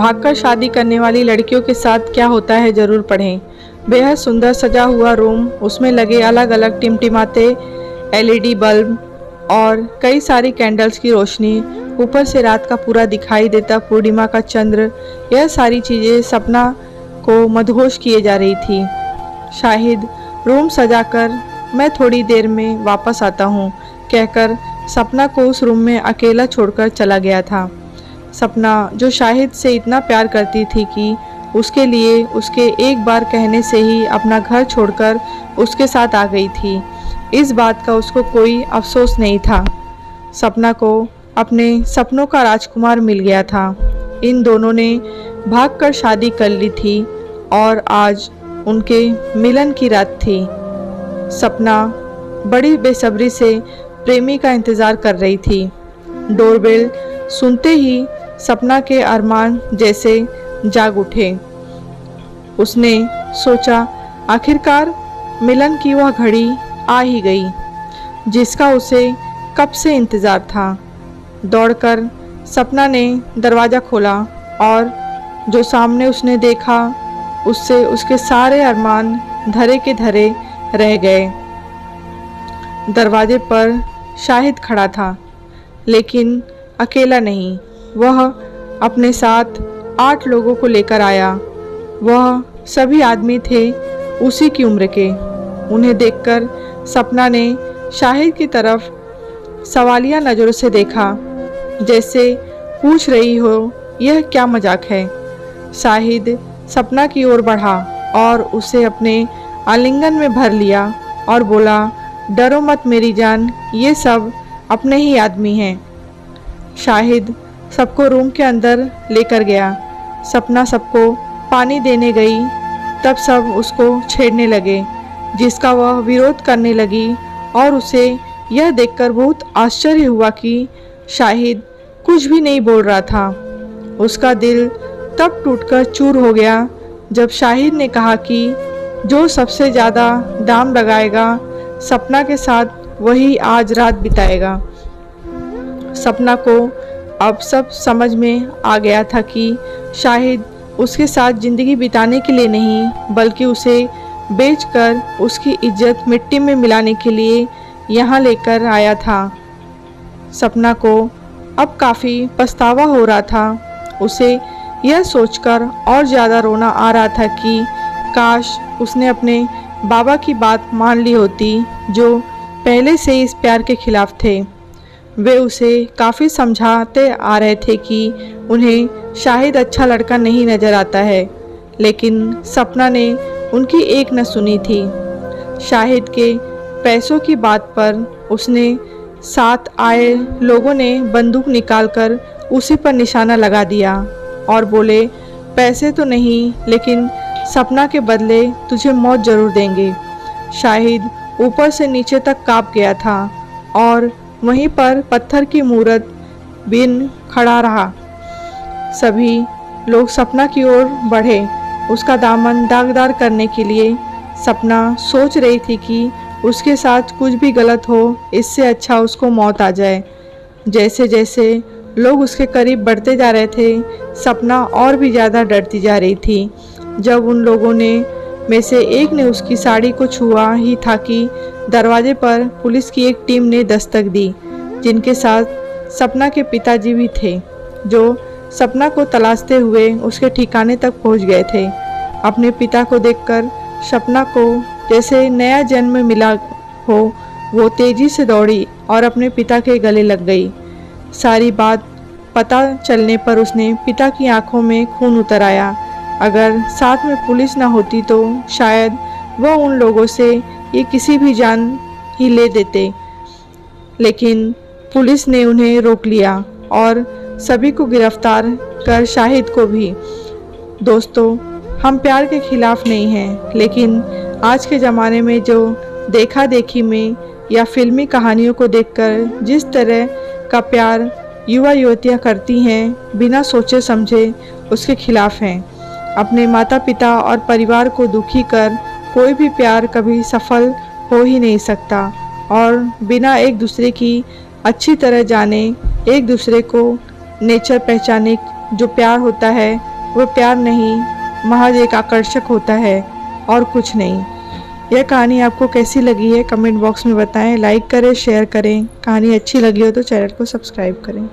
भागकर शादी करने वाली लड़कियों के साथ क्या होता है जरूर पढ़ें। बेहद सुंदर सजा हुआ रूम, उसमें लगे अलग अलग टिमटिमाते एलईडी बल्ब और कई सारी कैंडल्स की रोशनी, ऊपर से रात का पूरा दिखाई देता पूर्णिमा का चंद्र, यह सारी चीज़ें सपना को मदहोश किए जा रही थी। शाहिद रूम सजाकर मैं थोड़ी देर में वापस आता हूँ कहकर सपना को उस रूम में अकेला छोड़कर चला गया था। सपना जो शाहिद से इतना प्यार करती थी कि उसके लिए उसके एक बार कहने से ही अपना घर छोड़कर उसके साथ आ गई थी, इस बात का उसको कोई अफसोस नहीं था। सपना को अपने सपनों का राजकुमार मिल गया था। इन दोनों ने भागकर शादी कर ली थी और आज उनके मिलन की रात थी। सपना बड़ी बेसब्री से प्रेमी का इंतज़ार कर रही थी। डोरबेल सुनते ही सपना के अरमान जैसे जाग उठे। उसने सोचा आखिरकार मिलन की वह घड़ी आ ही गई जिसका उसे कब से इंतज़ार था। दौड़कर सपना ने दरवाज़ा खोला और जो सामने उसने देखा उससे उसके सारे अरमान धरे के धरे रह गए। दरवाजे पर शाहिद खड़ा था, लेकिन अकेला नहीं। वह अपने साथ 8 लोगों को लेकर आया। वह सभी आदमी थे उसी की उम्र के। उन्हें देखकर सपना ने शाहिद की तरफ सवालिया नज़रों से देखा, जैसे पूछ रही हो यह क्या मजाक है। शाहिद सपना की ओर बढ़ा और उसे अपने आलिंगन में भर लिया और बोला, डरो मत मेरी जान, ये सब अपने ही आदमी हैं। शाहिद सबको रूम के अंदर लेकर गया। सपना सबको पानी देने गई, तब सब उसको छेड़ने लगे, जिसका वह विरोध करने लगी और उसे यह देखकर बहुत आश्चर्य हुआ कि शाहिद कुछ भी नहीं बोल रहा था। उसका दिल तब टूटकर चूर हो गया जब शाहिद ने कहा कि जो सबसे ज़्यादा दाम लगाएगा सपना के साथ वही आज रात बिताएगा। सपना को अब सब समझ में आ गया था कि शाहिद उसके साथ ज़िंदगी बिताने के लिए नहीं, बल्कि उसे बेचकर उसकी इज्जत मिट्टी में मिलाने के लिए यहाँ लेकर आया था। सपना को अब काफ़ी पछतावा हो रहा था। उसे यह सोचकर और ज़्यादा रोना आ रहा था कि काश उसने अपने बाबा की बात मान ली होती, जो पहले से ही इस प्यार के खिलाफ थे। वे उसे काफ़ी समझाते आ रहे थे कि उन्हें शाहिद अच्छा लड़का नहीं नज़र आता है, लेकिन सपना ने उनकी एक न सुनी थी। शाहिद के पैसों की बात पर उसने साथ आए लोगों ने बंदूक निकालकर उसी पर निशाना लगा दिया और बोले, पैसे तो नहीं, लेकिन सपना के बदले तुझे मौत ज़रूर देंगे। शाहिद ऊपर से नीचे तक काँप गया था और वहीं पर पत्थर की मूरत बिन खड़ा रहा। सभी लोग सपना की ओर बढ़े उसका दामन दागदार करने के लिए। सपना सोच रही थी कि उसके साथ कुछ भी गलत हो, इससे अच्छा उसको मौत आ जाए। जैसे जैसे लोग उसके करीब बढ़ते जा रहे थे, सपना और भी ज़्यादा डरती जा रही थी। जब उन लोगों में से एक ने उसकी साड़ी को छुआ ही था कि दरवाजे पर पुलिस की एक टीम ने दस्तक दी, जिनके साथ सपना के पिताजी भी थे, जो सपना को तलाशते हुए उसके ठिकाने तक पहुंच गए थे। अपने पिता को देखकर सपना को जैसे नया जन्म मिला हो, वो तेजी से दौड़ी और अपने पिता के गले लग गई। सारी बात पता चलने पर उसने पिता की आंखों में खून उतर आया। अगर साथ में पुलिस ना होती तो शायद वह उन लोगों से ये किसी भी जान ही ले देते, लेकिन पुलिस ने उन्हें रोक लिया और सभी को गिरफ्तार कर शाहिद को भी। दोस्तों, हम प्यार के खिलाफ नहीं हैं, लेकिन आज के ज़माने में जो देखा देखी में या फिल्मी कहानियों को देखकर जिस तरह का प्यार युवा युवतियाँ करती हैं, बिना सोचे समझे उसके खिलाफ हैं। अपने माता पिता और परिवार को दुखी कर कोई भी प्यार कभी सफल हो ही नहीं सकता और बिना एक दूसरे की अच्छी तरह जाने, एक दूसरे को नेचर पहचाने जो प्यार होता है वह प्यार नहीं, महज एक आकर्षक होता है और कुछ नहीं। यह कहानी आपको कैसी लगी है कमेंट बॉक्स में बताएं। लाइक करें, शेयर करें। कहानी अच्छी लगी हो तो चैनल को सब्सक्राइब करें।